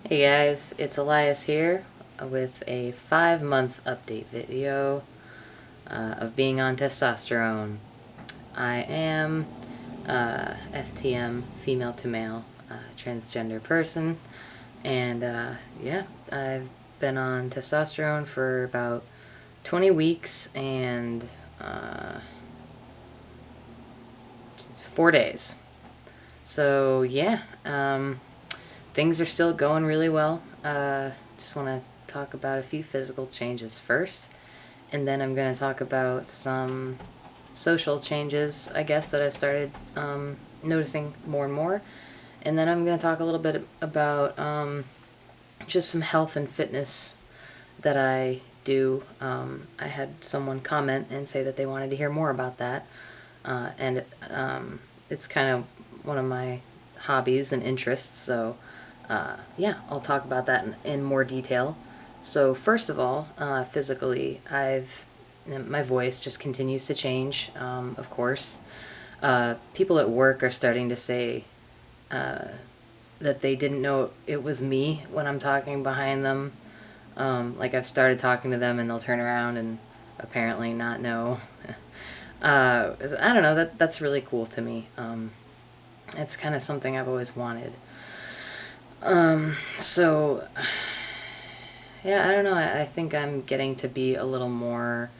Hey guys, it's Elias here with a 5-month update video of being on testosterone. I am FTM, female to male, transgender person, and yeah, I've been on testosterone for about 20 weeks and 4 days. So yeah, things are still going really well. Just want to talk about a few physical changes first, and then I'm going to talk about some social changes, I guess, that I've started noticing more and more. And then I'm going to talk a little bit about just some health and fitness that I do. I had someone comment and say that they wanted to hear more about that. And it's kind of one of my hobbies and interests, so yeah, I'll talk about that in more detail. So first of all, physically, my voice just continues to change, of course. People at work are starting to say that they didn't know it was me when I'm talking behind them. Like I've started talking to them and they'll turn around and apparently not know. I don't know, that's really cool to me. It's kind of something I've always wanted. So, yeah, I don't know. I think I'm getting to be a little more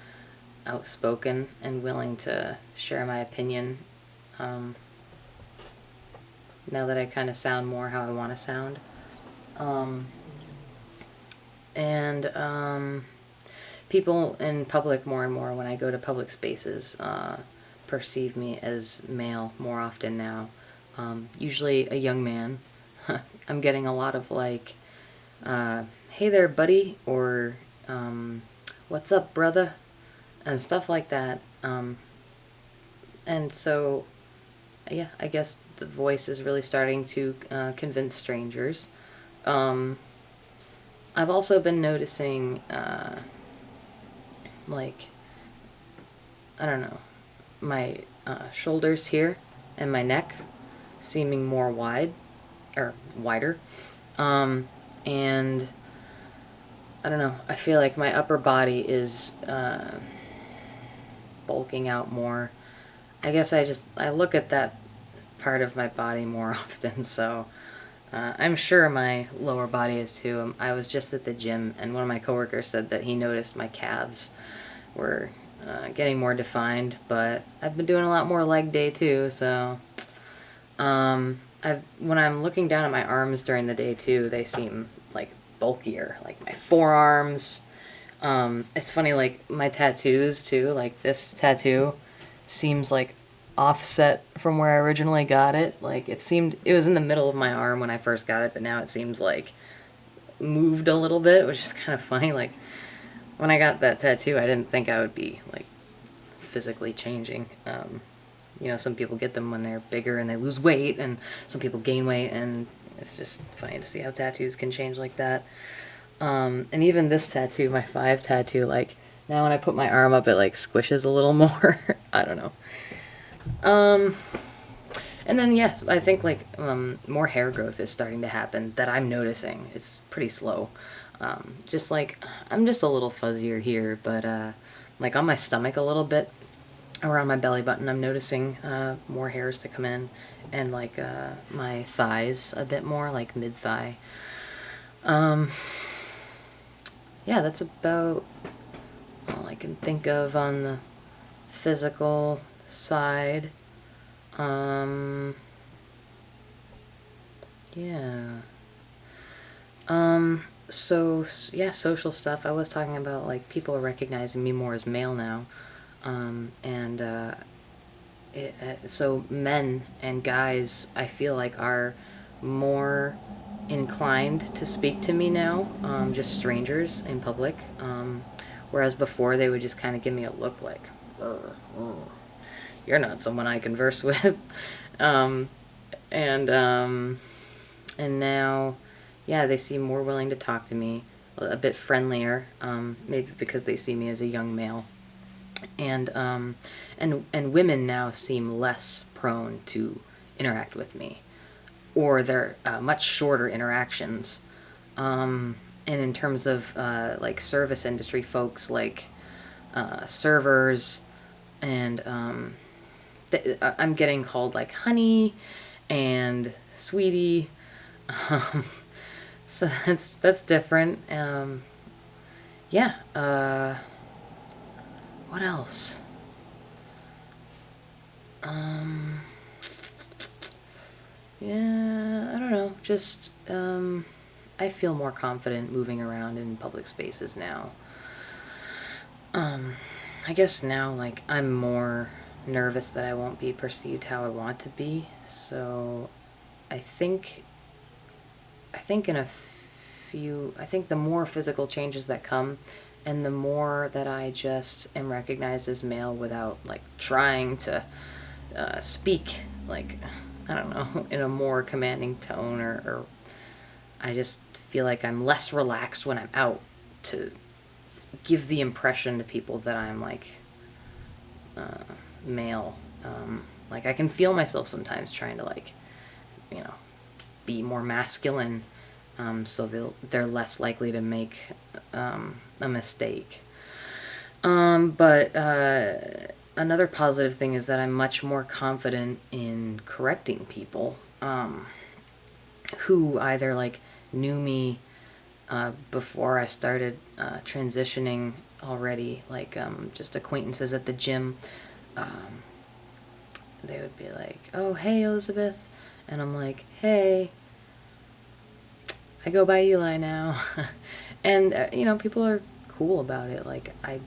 outspoken and willing to share my opinion. Now that I kind of sound more how I want to sound. And people in public more and more, when I go to public spaces, perceive me as male more often now. Usually a young man. I'm getting a lot of like, hey there, buddy, or what's up, brother, and stuff like that. And so, yeah, I guess the voice is really starting to convince strangers. I've also been noticing, like, I don't know, my shoulders here and my neck seeming more wide, or wider. And I don't know, I feel like my upper body is bulking out more. I guess I look at that part of my body more often, so I'm sure my lower body is too. I was just at the gym, and one of my coworkers said that he noticed my calves were getting more defined, but I've been doing a lot more leg day too, so when I'm looking down at my arms during the day too, they seem like bulkier, like my forearms. It's funny, like my tattoos too, like this tattoo seems like offset from where I originally got it. Like it was in the middle of my arm when I first got it, but now it seems like moved a little bit, which is kind of funny. Like when I got that tattoo, I didn't think I would be like physically changing. Some people get them when they're bigger and they lose weight, and some people gain weight, and it's just funny to see how tattoos can change like that. And even this tattoo, my 5 tattoo, like now when I put my arm up, it like squishes a little more. I don't know. And then yes, I think like more hair growth is starting to happen that I'm noticing. It's pretty slow. Just like I'm just a little fuzzier here, but like on my stomach a little bit, around my belly button, I'm noticing more hairs to come in, and like my thighs a bit more, like mid thigh. Yeah, that's about all I can think of on the physical side. Yeah. So yeah, social stuff. I was talking about like people are recognizing me more as male now, and so men and guys, I feel like, are more inclined to speak to me now, just strangers in public, whereas before they would just kind of give me a look like, oh, you're not someone I converse with. um, and and now, yeah, they seem more willing to talk to me, a bit friendlier, maybe because they see me as a young male. And women now seem less prone to interact with me, or they're much shorter interactions. And in terms of like service industry folks, like servers, and I'm getting called like honey and sweetie. Um, so that's different. Yeah. What else? Um, yeah, I don't know. Just I feel more confident moving around in public spaces now. Um, I guess now, like, I'm more nervous that I won't be perceived how I want to be. So I think I think in a I think the more physical changes that come, and the more that I just am recognized as male without like trying to speak like, I don't know, in a more commanding tone, or I just feel like I'm less relaxed when I'm out to give the impression to people that I'm like uh, male. Like I can feel myself sometimes trying to like, you know, be more masculine, so they're less likely to make a mistake. But another positive thing is that I'm much more confident in correcting people who either like knew me before I started transitioning already, like just acquaintances at the gym. Um, they would be like, "Oh, hey, Elizabeth," and I'm like, "Hey, I go by Eli now," and you know, people are cool about it. Like I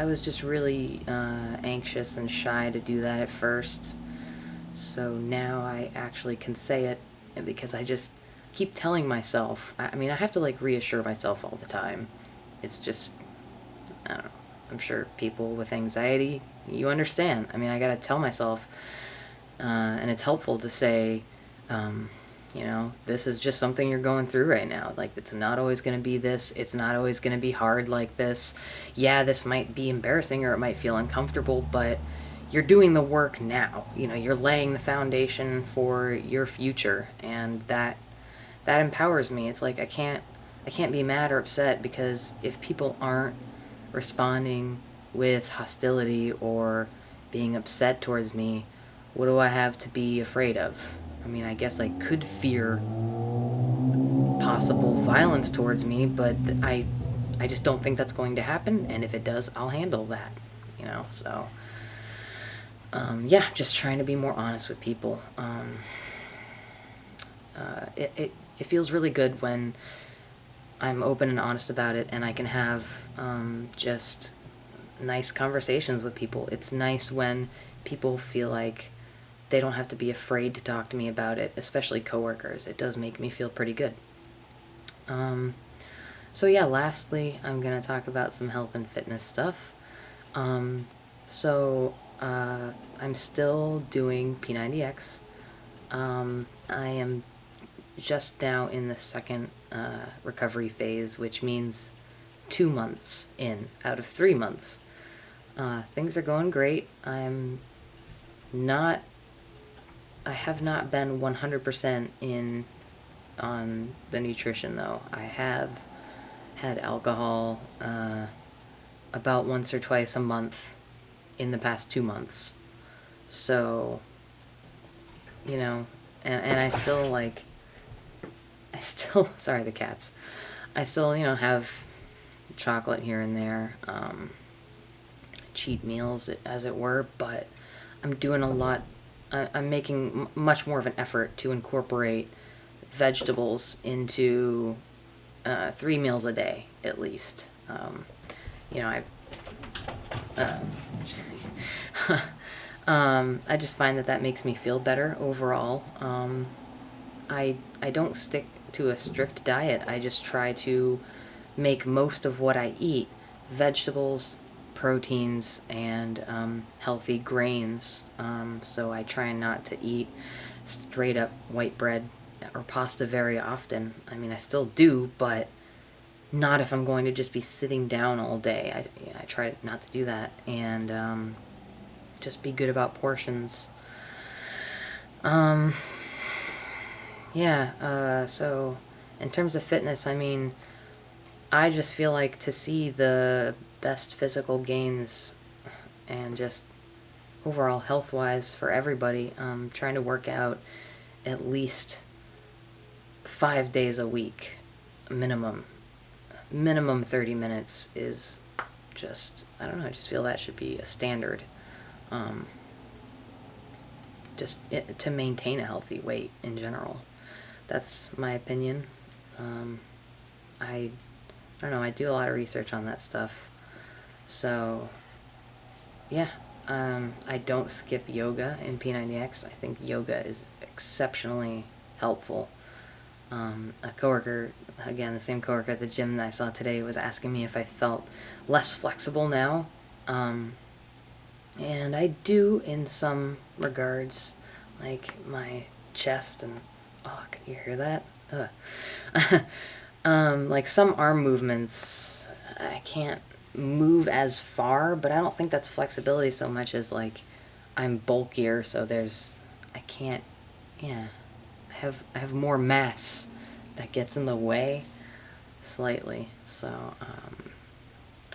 was just really anxious and shy to do that at first, so now I actually can say it because I just keep telling myself. I mean, I have to like reassure myself all the time. It's just, I don't know. I'm sure people with anxiety, you understand. I mean, I gotta tell myself, and it's helpful to say, um, you know, this is just something you're going through right now. Like, it's not always going to be this. It's not always going to be hard like this. Yeah, this might be embarrassing or it might feel uncomfortable, but you're doing the work now. You know, you're laying the foundation for your future, and that empowers me. It's like I can't be mad or upset, because if people aren't responding with hostility or being upset towards me, what do I have to be afraid of? I mean, I guess I could fear possible violence towards me, but I just don't think that's going to happen, and if it does, I'll handle that, you know? So, yeah, just trying to be more honest with people. It feels really good when I'm open and honest about it, and I can have just nice conversations with people. It's nice when people feel like they don't have to be afraid to talk to me about it, especially coworkers. It does make me feel pretty good. Um, so yeah, lastly, I'm gonna talk about some health and fitness stuff. Um, so I'm still doing P90X. I am just now in the second recovery phase, which means 2 months in out of 3 months. Things are going great. Not, I have not been 100% in on the nutrition though. I have had alcohol about once or twice a month in the past 2 months. So, you know, and I still like, sorry, the cats. I still, you know, have chocolate here and there, cheat meals, as it were, but I'm doing a lot. I'm making much more of an effort to incorporate vegetables into 3 meals a day, at least. You know, I just find that makes me feel better overall. I don't stick to a strict diet. I just try to make most of what I eat vegetables, proteins, and healthy grains. So I try not to eat straight up white bread or pasta very often. I mean, I still do, but not if I'm going to just be sitting down all day. I try not to do that, and just be good about portions. Yeah, so, in terms of fitness, I mean, I just feel like to see the best physical gains and just overall health-wise for everybody, trying to work out at least 5 days a week, minimum. Minimum 30 minutes is just, I don't know, I just feel that should be a standard. To maintain a healthy weight in general. That's my opinion. I don't know, I do a lot of research on that stuff. So, yeah, I don't skip yoga in P90X. I think yoga is exceptionally helpful. A coworker, again, the same coworker at the gym that I saw today, was asking me if I felt less flexible now. And I do in some regards, like my chest and, oh, can you hear that? Like some arm movements, I can't move as far, but I don't think that's flexibility so much as like I'm bulkier, so I can't, yeah, I have more mass that gets in the way slightly. So,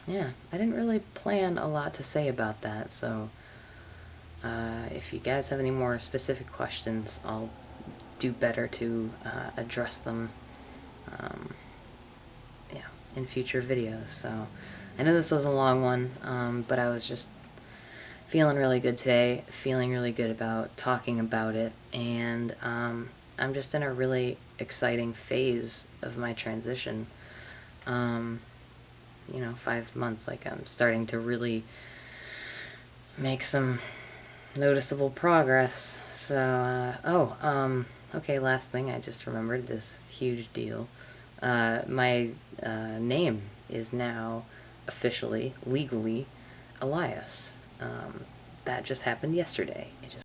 yeah, I didn't really plan a lot to say about that, so if you guys have any more specific questions, I'll do better to address them yeah, in future videos. So I know this was a long one, but I was just feeling really good today, feeling really good about talking about it, and I'm just in a really exciting phase of my transition. 5 months, like I'm starting to really make some noticeable progress. So, okay, last thing, I just remembered this huge deal. My name is now officially, legally, Elias. That just happened yesterday. It just